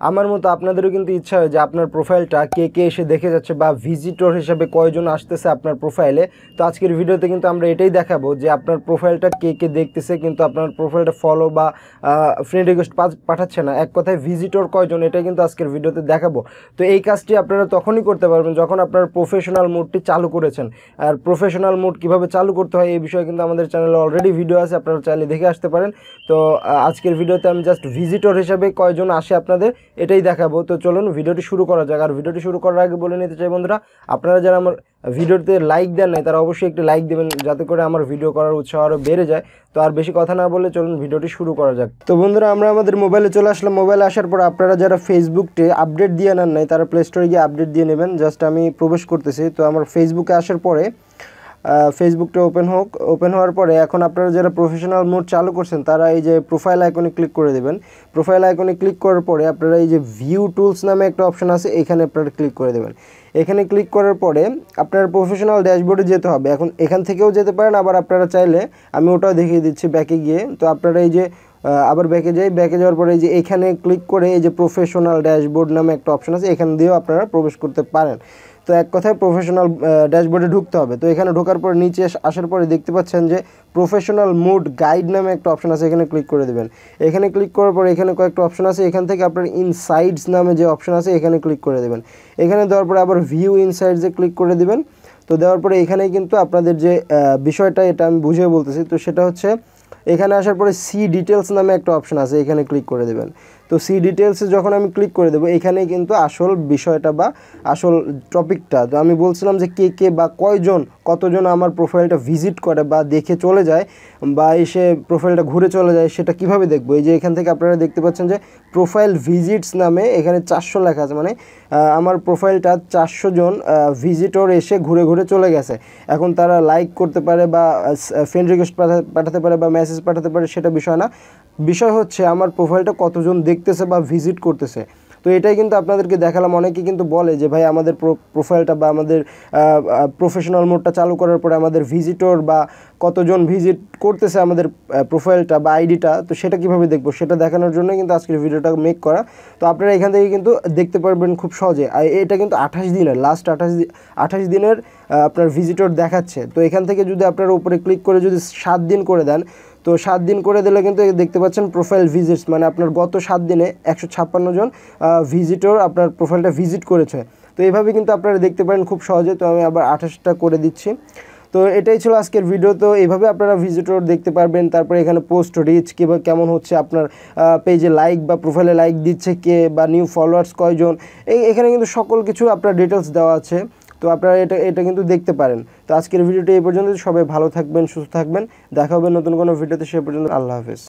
আমার মতো আপনাদেরও কিন্তু ইচ্ছা হয় যে আপনার প্রোফাইলটা কে কে এসে দেখে যাচ্ছে বা ভিজিটর হিসেবে কয়জন আসতেছে আপনার প্রোফাইলে। তো আজকের ভিডিওতে কিন্তু আমরা এটাই দেখাবো যে আপনার প্রোফাইলটা কে কে দেখতেছে, কিন্তু আপনার প্রোফাইলটা ফলো বা ফ্রেন্ড রিকোয়েস্ট পাঠাচ্ছে না, এক কথায় ভিজিটর কয়জন, এটা কিন্তু আজকের ভিডিওতে দেখাবো। তো এই কাজটি আপনারা তখনই করতে পারবেন যখন আপনার প্রফেশনাল মোডটি চালু করেছেন। আর প্রফেশনাল মোড কীভাবে চালু করতে হয় এই বিষয়ে কিন্তু আমাদের চ্যানেলে অলরেডি ভিডিও আছে, আপনারা চাইলে দেখে আসতে পারেন। তো আজকের ভিডিওতে আমি জাস্ট ভিজিটর হিসাবে কয়জন আসে আপনাদের এটাই দেখাবো। তো চলুন ভিডিওটি শুরু করা যাক। আর ভিডিওটি শুরু করার আগে বলে নিতে চাই বন্ধুরা, আপনারা যারা আমার ভিডিওতে লাইক দেন নাই তারা অবশ্যই একটি লাইক দেবেন, যাতে করে আমার ভিডিও করার উৎসাহ আরও বেড়ে যায়। তো আর বেশি কথা না বলে চলুন ভিডিওটি শুরু করা যাক। তো বন্ধুরা, আমরা আমাদের মোবাইলে চলে আসলাম। মোবাইলে আসার পর আপনারা যারা ফেসবুকটি আপডেট দিয়ে নেন নাই তারা প্লে স্টোরে গিয়ে আপডেট দিয়ে নেবেন। জাস্ট আমি প্রবেশ করতেছি। তো আমার ফেসবুকে আসার পরে ফেসবুকটা ওপেন হওয়ার পরে এখন আপনারা যারা প্রফেশনাল মোড চালু করছেন তারা এই যে প্রোফাইল আইকনে ক্লিক করে দেবেন। প্রোফাইল আইকনে ক্লিক করার পরে আপনারা এই যে ভিউ টুলস নামে একটা অপশন আছে, এখানে আপনারা ক্লিক করে দেবেন। এখানে ক্লিক করার পরে আপনার প্রফেশনাল ড্যাশবোর্ডে যেতে হবে। এখন এখান থেকেও যেতে পারেন, আবার আপনারা চাইলে আমি ওটাও দেখিয়ে দিচ্ছি ব্যাকে গিয়ে। তো আপনারা এই যে আবার ব্যাকে যাওয়ার পরে এই যে এখানে ক্লিক করে এই যে প্রফেশনাল ড্যাশবোর্ড নামে একটা অপশন আছে, এখান দিয়েও আপনারা প্রবেশ করতে পারেন। তো এক কথায় প্রফেশনাল ড্যাশবোর্ডে ঢুকতে হবে। তো এখানে ঢোকার পর নিচে আসার পরে দেখতে পাচ্ছেন যে প্রফেশনাল মোড গাইড নামে একটা অপশন আছে, এখানে ক্লিক করে দেবেন। এখানে ক্লিক করার পর এখানে কয়েকটা অপশন আছে, এখান থেকে আপনার ইনসাইডস নামে যে অপশন আছে এখানে ক্লিক করে দেবেন। এখানে দেওয়ার পরে আবার ভিউ ইনসাইডসে ক্লিক করে দেবেন। তো দেওয়ার পরে এখানেই কিন্তু আপনাদের যে বিষয়টা এটা আমি বুঝিয়ে বলতেছি। তো সেটা হচ্ছে এখানে আসার পরে সি ডিটেলস নামে একটা অপশন আছে, এখানে ক্লিক করে দেবেন। তো সি ডিটেলসে যখন আমি ক্লিক করে দেবো এখানেই কিন্তু আসল বিষয়টা বা আসল টপিকটা। তো আমি বলছিলাম যে কে কে বা কতজন আমার প্রোফাইলটা ভিজিট করে বা দেখে চলে যায় বা এসে প্রোফাইলটা ঘুরে চলে যায়, সেটা কিভাবে দেখবো। এই যে এখান থেকে আপনারা দেখতে পাচ্ছেন যে প্রোফাইল ভিজিটস নামে এখানে 400 লেখা আছে, মানে আমার প্রোফাইলটা 400 জন ভিজিটর এসে ঘুরে ঘুরে চলে গেছে। এখন তারা লাইক করতে পারে বা ফ্রেন্ড রিকোয়েস্ট পাঠাতে পারে বা মেসেজ পাঠাতে পারে, সেটা বিষয় না। বিষয় হচ্ছে আমার প্রোফাইলটা কতজন দেখতেছে বা ভিজিট করতেছে। তো এটাই কিন্তু আপনাদেরকে দেখালাম। অনেকে কিন্তু বলে যে ভাই আমাদের প্রোফাইলটা বা আমাদের প্রফেশনাল মোডটা চালু করার পরে আমাদের ভিজিটর বা কতজন ভিজিট করতেছে আমাদের প্রোফাইলটা বা আইডিটা, তো সেটা কীভাবে দেখবো সেটা দেখানোর জন্য কিন্তু আজকের ভিডিওটা মেক করা। তো আপনারা এখান থেকে কিন্তু দেখতে পারবেন খুব সহজে। আর এটা কিন্তু 28 দিনের লাস্ট 28 দিনের আপনার ভিজিটর দেখাচ্ছে। তো এখান থেকে যদি আপনারা উপরে ক্লিক করে যদি 7 দিন করে দেন, তো 7 দিন করে দিলে কিন্তু দেখতে পাচ্ছেন প্রোফাইল ভিজিটস, মানে আপনার গত 7 দিনে 156 জন ভিজিটর আপনার প্রোফাইলটা ভিজিট করেছে। তো এইভাবে কিন্তু আপনারা দেখতে পারেন খুব সহজে। তো আমি আবার 28টা করে দিচ্ছি। তো এটাই ছিল আজকের ভিডিও। তো এইভাবে আপনারা ভিজিটর দেখতে পারবেন। তারপরে এখানে পোস্ট রিচ কেমন হচ্ছে, আপনার পেজে লাইক বা প্রোফাইলে লাইক দিচ্ছে কে, বা নিউ ফলোয়ার্স কয়জন, এখানে কিন্তু সকল কিছু আপনার ডিটেলস দেওয়া আছে। তো আপনারা এটা কিন্তু দেখতে পারেন। তো আজকের ভিডিওটি এই পর্যন্ত। সবাই ভালো থাকবেন, সুস্থ থাকবেন। দেখা হবে নতুন কোনো ভিডিওতে। সে পর্যন্ত আল্লাহ হাফেজ।